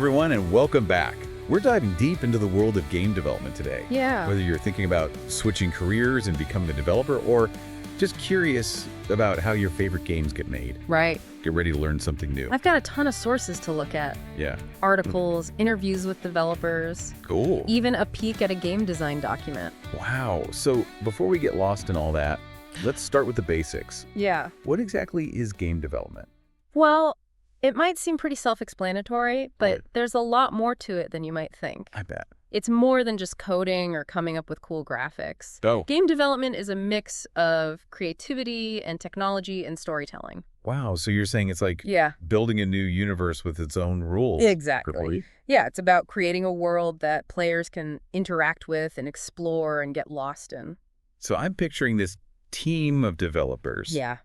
everyone, and welcome back. We're diving deep into the world of game development today. Yeah. Whether you're thinking about switching careers and becoming a developer, or just curious about how your favorite games get made. Right. Get ready to learn something new. I've got a ton of sources to look at. Yeah. Articles, interviews with developers, Cool. even a peek at a game design document. Wow. So before we get lost in all that, let's start with the basics. Yeah. What exactly is game development? Well, it might seem pretty self-explanatory, but Right. there's a lot more to it than you might think. I bet. It's more than just coding or coming up with cool graphics. Oh. Game development is a mix of creativity and technology and storytelling. Wow. So you're saying it's like Yeah. building a new universe with its own rules. Exactly. Really? Yeah, it's about creating a world that players can interact with and explore and get lost in. So I'm picturing this team of developers. Yeah.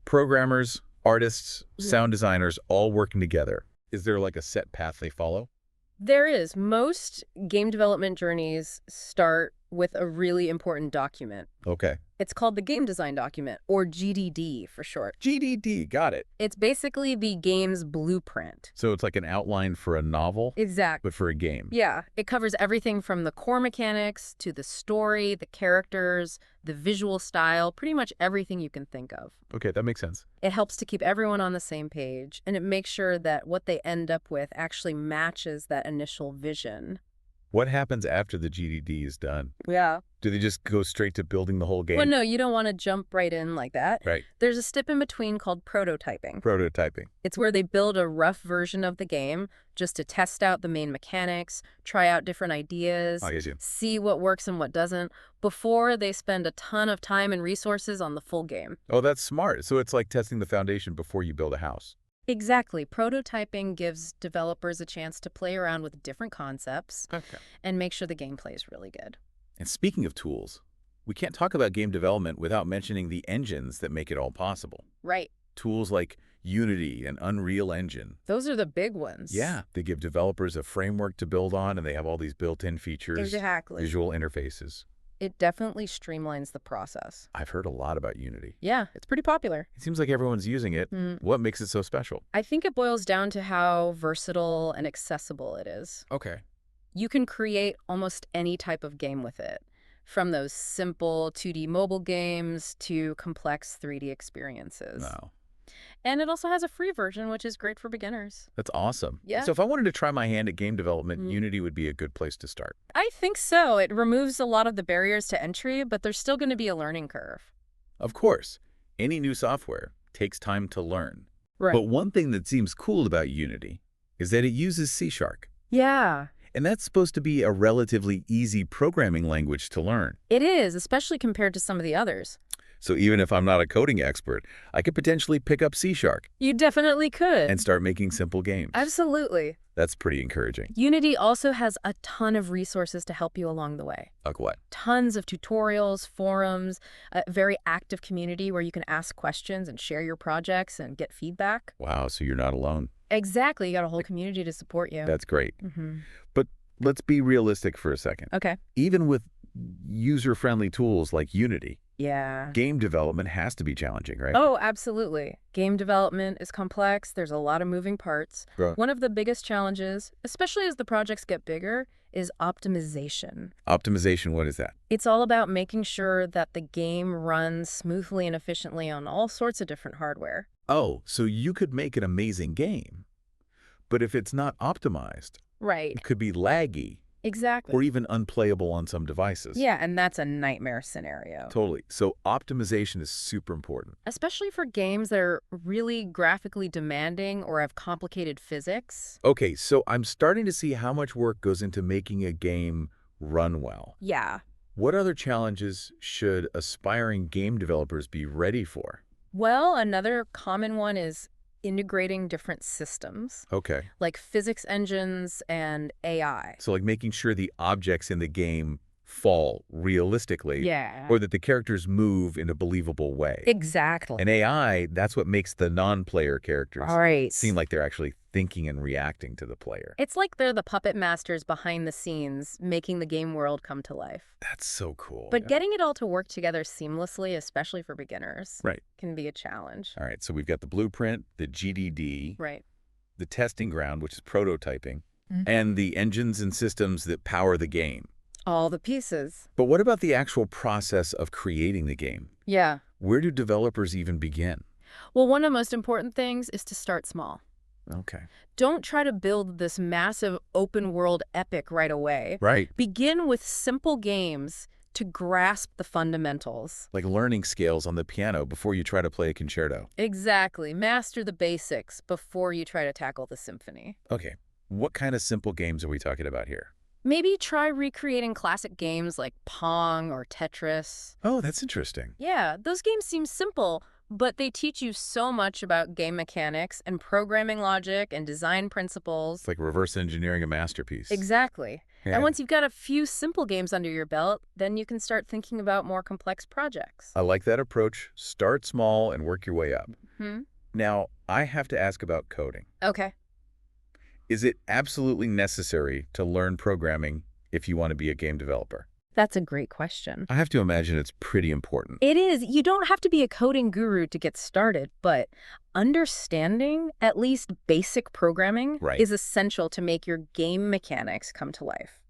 Programmers, artists, Yeah. sound designers, all working together. Is there like a set path they follow? There is. Most game development journeys start with a really important document. Okay. It's called the game design document, or GDD for short. GDD, got it. It's basically the game's blueprint. So it's like an outline for a novel, Exactly. but for a game. Yeah, it covers everything from the core mechanics to the story, the characters, the visual style, pretty much everything you can think of. Okay, that makes sense. It helps to keep everyone on the same page, and it makes sure that what they end up with actually matches that initial vision. What happens after the GDD is done? Yeah. Do they just go straight to building the whole game? Well, no, you don't want to jump right in like that. Right. There's a step in between called prototyping. Prototyping. It's where they build a rough version of the game just to test out the main mechanics, try out different ideas, I get you. see what works and what doesn't, before they spend a ton of time and resources on the full game. Oh, that's smart. So it's like testing the foundation before you build a house. Exactly. Prototyping gives developers a chance to play around with different concepts Okay. and make sure the gameplay is really good. And speaking of tools, we can't talk about game development without mentioning the engines that make it all possible. Right. Tools like Unity and Unreal Engine. Those are the big ones. Yeah, they give developers a framework to build on, and they have all these built-in features, Exactly. visual interfaces. It definitely streamlines the process. I've heard a lot about Unity. Yeah, it's pretty popular. It seems like everyone's using it. What makes it so special? I think it boils down to how versatile and accessible it is. Okay. You can create almost any type of game with it, from those simple 2D mobile games to complex 3D experiences. Wow. And it also has a free version, which is great for beginners. That's awesome. Yeah. So if I wanted to try my hand at game development, Unity would be a good place to start. I think so. It removes a lot of the barriers to entry, but there's still going to be a learning curve. Of course, any new software takes time to learn. Right. But one thing that seems cool about Unity is that it uses C#. Yeah, And that's supposed to be a relatively easy programming language to learn. it is, especially compared to some of the others. So even if I'm not a coding expert, I could potentially pick up C# You definitely could. and start making simple games. Absolutely. That's pretty encouraging. Unity also has a ton of resources to help you along the way. Like what? Tons of tutorials, forums, a very active community where you can ask questions and share your projects and get feedback. Wow, so you're not alone. Exactly. You got a whole community to support you. That's great. Mm-hmm. But let's be realistic for a second. Okay. Even with user-friendly tools like Unity, Yeah. game development has to be challenging, right? Oh, absolutely. Game development is complex. There's a lot of moving parts. Right. One of the biggest challenges, especially as the projects get bigger, is optimization. Optimization, what is that? It's all about making sure that the game runs smoothly and efficiently on all sorts of different hardware. Oh, so you could make an amazing game, but if it's not optimized, Right. it could be laggy Exactly. or even unplayable on some devices. Yeah, and that's a nightmare scenario. Totally. So optimization is super important. Especially for games that are really graphically demanding or have complicated physics. Okay, so I'm starting to see how much work goes into making a game run well. Yeah. What other challenges should aspiring game developers be ready for? Well, another common one is integrating different systems, Okay. like physics engines and AI. So like making sure the objects in the game fall realistically, Yeah. or that the characters move in a believable way. Exactly. And AI, that's what makes the non-player characters All right. seem like they're actually thinking and reacting to the player. It's like they're the puppet masters behind the scenes, making the game world come to life. That's so cool. But Yeah. getting it all to work together seamlessly, especially for beginners, Right. can be a challenge. All right, so we've got the blueprint, the GDD. Right. the testing ground, which is prototyping, Mm. and the engines and systems that power the game. All the pieces. But what about the actual process of creating the game? Yeah. Where do developers even begin? Well, one of the most important things is to start small. Okay. Don't try to build this massive open-world epic right away. Right. Begin with simple games to grasp the fundamentals. Like learning scales on the piano before you try to play a concerto. Exactly. Master the basics before you try to tackle the symphony. Okay. What kind of simple games are we talking about here? Maybe try recreating classic games like Pong or Tetris. Oh, that's interesting. Yeah, those games seem simple, but they teach you so much about game mechanics and programming logic and design principles. It's like reverse engineering a masterpiece. Exactly. Yeah. And once you've got a few simple games under your belt, then you can start thinking about more complex projects. I like that approach. Start small and work your way up. Hmm? Now, I have to ask about coding. Okay. Is it absolutely necessary to learn programming if you want to be a game developer? That's a great question. I have to imagine it's pretty important. It is. You don't have to be a coding guru to get started, but understanding at least basic programming Right. is essential to make your game mechanics come to life.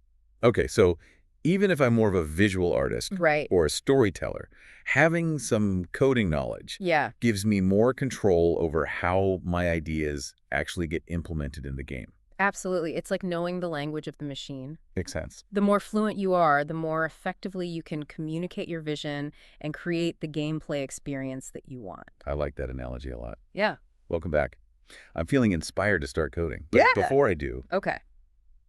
Okay, so even if I'm more of a visual artist Right. or a storyteller, having some coding knowledge Yeah, gives me more control over how my ideas actually get implemented in the game. absolutely. It's like knowing the language of the machine. Makes sense. The more fluent you are, the more effectively you can communicate your vision and create the gameplay experience that you want. I like that analogy a lot. Yeah. Welcome back. I'm feeling inspired to start coding. But Yeah. before I do, Okay.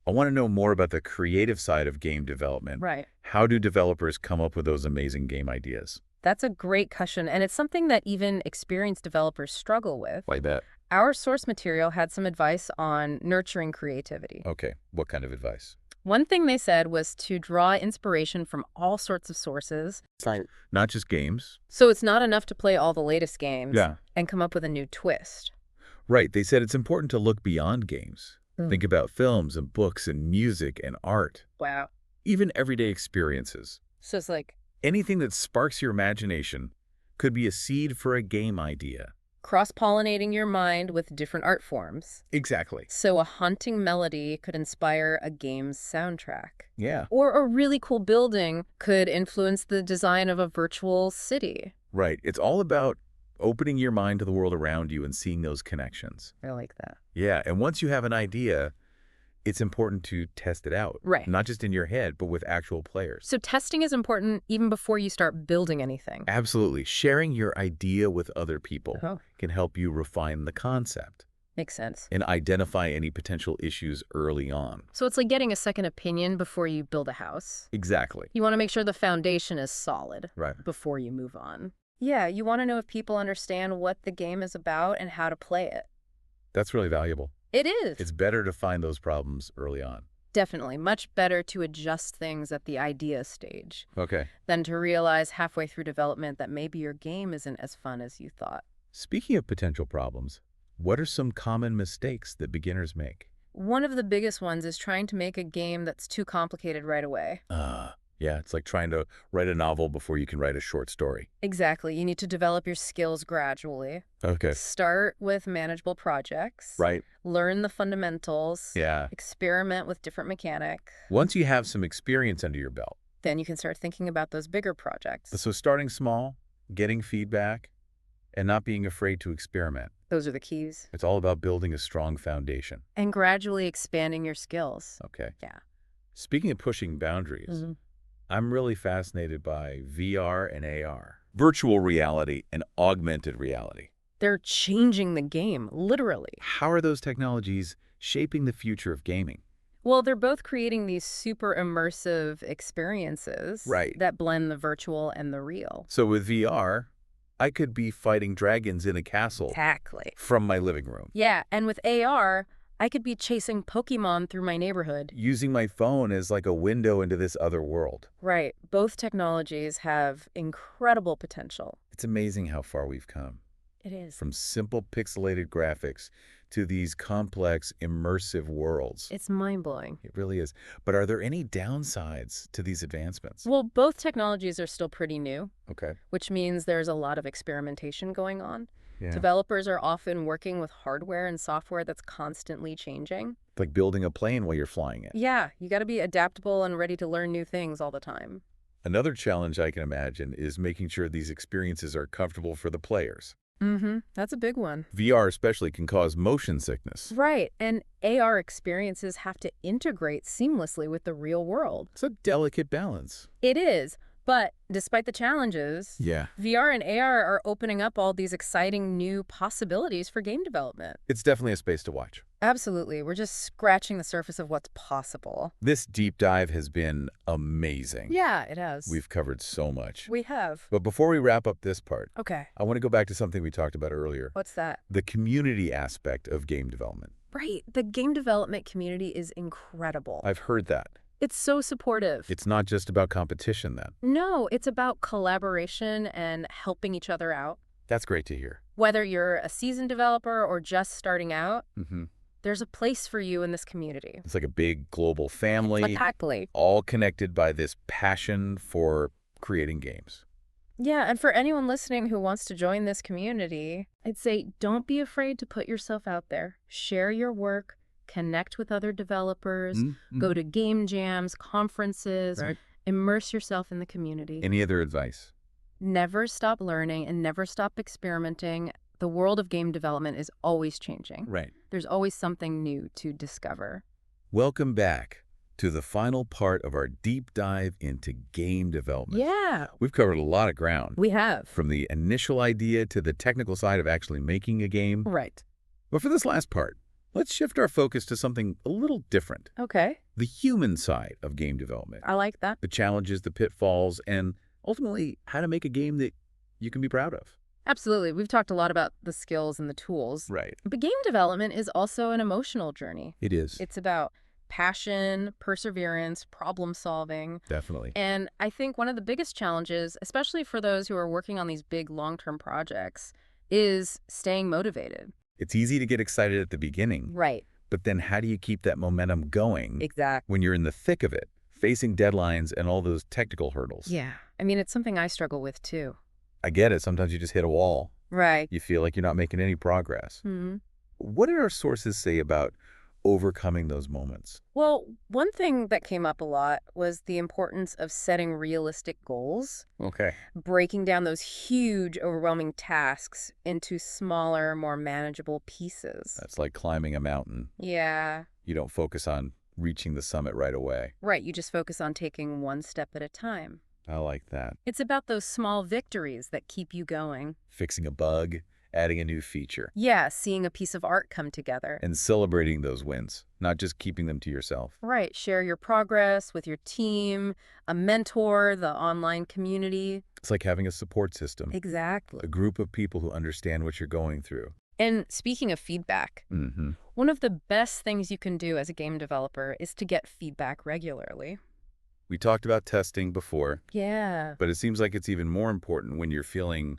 I want to know more about the creative side of game development. Right. How do developers come up with those amazing game ideas? That's a great question, and it's something that even experienced developers struggle with. I bet. Our source material had some advice on nurturing creativity. Okay, what kind of advice? One thing they said was to draw inspiration from all sorts of sources. Not just games. So it's not enough to play all the latest games Yeah. and come up with a new twist. Right, they said it's important to look beyond games. Mm. Think about films and books and music and art. Wow. Even everyday experiences. So it's like Anything that sparks your imagination could be a seed for a game idea. cross-pollinating your mind with different art forms. Exactly. So a haunting melody could inspire a game's soundtrack. Yeah. Or a really cool building could influence the design of a virtual city. Right. It's all about opening your mind to the world around you and seeing those connections. I like that. Yeah, and once you have an idea, it's important to test it out. Right. Not just in your head, but with actual players. So testing is important even before you start building anything. Absolutely. Sharing your idea with other people Oh, can help you refine the concept makes sense. and identify any potential issues early on. So it's like getting a second opinion before you build a house. Exactly. You want to make sure the foundation is solid Right. before you move on. Yeah, you want to know if people understand what the game is about and how to play it. That's really valuable. It is. It's better to find those problems early on. Definitely much better to adjust things at the idea stage Okay. than to realize halfway through development that maybe your game isn't as fun as you thought. Speaking of potential problems, what are some common mistakes that beginners make? One of the biggest ones is trying to make a game that's too complicated right away. Yeah, it's like trying to write a novel before you can write a short story. Exactly. You need to develop your skills gradually. Okay. Start with manageable projects. Right. Learn the fundamentals. Yeah. Experiment with different mechanics. Once you have some experience under your belt, Then you can start thinking about those bigger projects. so starting small, getting feedback, and not being afraid to experiment. Those are the keys. It's all about building a strong foundation. And gradually expanding your skills. Okay. Yeah. Speaking of pushing boundaries, Mhm. I'm really fascinated by VR and AR. Virtual reality and augmented reality. They're changing the game, literally. How are those technologies shaping the future of gaming? Well, they're both creating these super immersive experiences Right. that blend the virtual and the real. So with VR, I could be fighting dragons in a castle Exactly. from my living room, Yeah, and with AR, I could be chasing Pokemon through my neighborhood. using my phone as like a window into this other world. Right. Both technologies have incredible potential. It's amazing how far we've come. It is. From simple pixelated graphics to these complex, immersive worlds. It's mind-blowing. It really is. But are there any downsides to these advancements? Well, both technologies are still pretty new, Okay. which means there's a lot of experimentation going on. Yeah. Developers are often working with hardware and software that's constantly changing. Like building a plane while you're flying it. Yeah, you got to be adaptable and ready to learn new things all the time. Another challenge I can imagine is making sure these experiences are comfortable for the players. That's a big one. VR especially can cause motion sickness. Right, and AR experiences have to integrate seamlessly with the real world. It's a delicate balance. It is, but despite the challenges, Yeah. VR and AR are opening up all these exciting new possibilities for game development. It's definitely a space to watch. Absolutely, we're just scratching the surface of what's possible. This deep dive has been amazing. Yeah, it has. We've covered so much. We have. But before we wrap up this part, Okay. I want to go back to something we talked about earlier. What's that? The community aspect of game development. Right, the game development community is incredible. I've heard that. It's so supportive. It's not just about competition then. No, it's about collaboration and helping each other out. That's great to hear. Whether you're a seasoned developer or just starting out, Mm-hmm. there's a place for you in this community. It's like a big global family, Exactly. all connected by this passion for creating games. Yeah, and for anyone listening who wants to join this community, I'd say don't be afraid to put yourself out there. Share your work, connect with other developers, go to game jams, conferences, Right. immerse yourself in the community. Any other advice? Never stop learning and never stop experimenting. The world of game development is always changing. Right. There's always something new to discover. Welcome back to the final part of our deep dive into game development. Yeah, We've covered a lot of ground, we have. from the initial idea to the technical side of actually making a game. Right. But for this last part, let's shift our focus to something a little different. Okay, The human side of game development. I like that. The challenges, the pitfalls, and ultimately how to make a game that you can be proud of. Absolutely. We've talked a lot about the skills and the tools. Right. But game development is also an emotional journey. It is. It's about passion, perseverance, problem solving. Definitely. And I think one of the biggest challenges, especially for those who are working on these big long-term projects, is staying motivated. It's easy to get excited at the beginning, Right. but then how do you keep that momentum going Exactly. when you're in the thick of it, facing deadlines and all those technical hurdles? Yeah. I mean, it's something I struggle with too. I get it. Sometimes you just hit a wall. Right. You feel like you're not making any progress. hmm What did our sources say about overcoming those moments? Well, one thing that came up a lot was the importance of setting realistic goals, Okay. breaking down those huge, overwhelming tasks into smaller, more manageable pieces. That's like climbing a mountain. Yeah. You don't focus on reaching the summit right away. Right. You just focus on taking one step at a time. I like that. It's about those small victories that keep you going. Fixing a bug, adding a new feature, Yeah, seeing a piece of art come together. and celebrating those wins, not just keeping them to yourself. Right, share your progress with your team, a mentor, the online community. It's like having a support system, Exactly. a group of people who understand what you're going through. And speaking of feedback, Mm-hmm. one of the best things you can do as a game developer is to get feedback regularly. We talked about testing before, Yeah. but it seems like it's even more important when you're feeling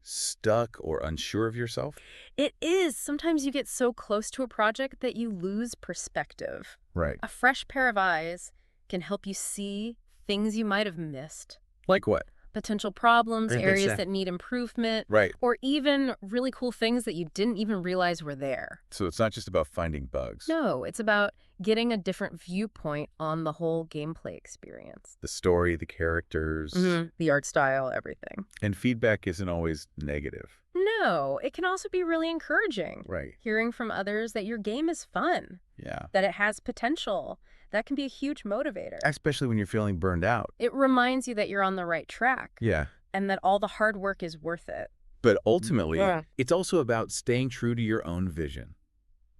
stuck or unsure of yourself. It is. Sometimes you get so close to a project that you lose perspective. Right. A fresh pair of eyes can help you see things you might have missed. Like what? Potential problems, Right, areas that's that need improvement, Right. or even really cool things that you didn't even realize were there. So it's not just about finding bugs. No, it's about getting a different viewpoint on the whole gameplay experience. The story, the characters, The art style, everything. and feedback isn't always negative. No, it can also be really encouraging. Right. Hearing from others that your game is fun, Yeah. that it has potential, that can be a huge motivator. Especially when you're feeling burned out. It reminds you that you're on the right track Yeah. and that all the hard work is worth it. But ultimately, Yeah. it's also about staying true to your own vision.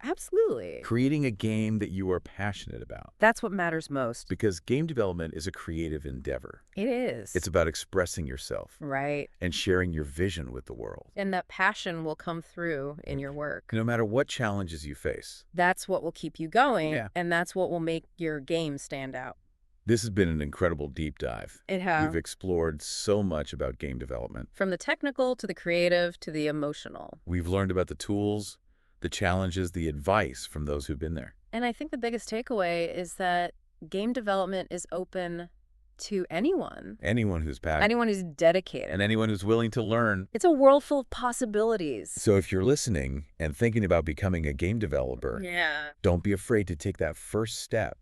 Absolutely. Creating a game that you are passionate about. That's what matters most. Because game development is a creative endeavor. It is. It's about expressing yourself right. and sharing your vision with the world. And that passion will come through in your work. No matter what challenges you face. That's what will keep you going, Yeah. and that's what will make your game stand out. This has been an incredible deep dive. It has. We've explored so much about game development. From the technical to the creative to the emotional. We've learned about the tools, the challenges, the advice from those who've been there. And I think the biggest takeaway is that game development is open to anyone. Anyone who's passionate. Anyone who's dedicated. And anyone who's willing to learn. It's a world full of possibilities. So if you're listening and thinking about becoming a game developer, don't be afraid to take that first step.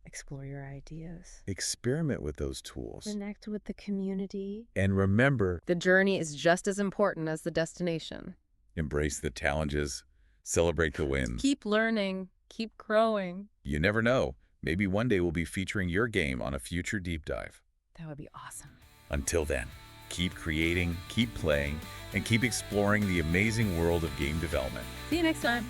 Explore your ideas. Experiment with those tools. Connect with the community. And remember, the journey is just as important as the destination. Embrace the challenges. Celebrate the wins. Keep learning. Keep growing. You never know. Maybe one day we'll be featuring your game on a future deep dive. That would be awesome. Until then, keep creating, keep playing, and keep exploring the amazing world of game development. See you next time.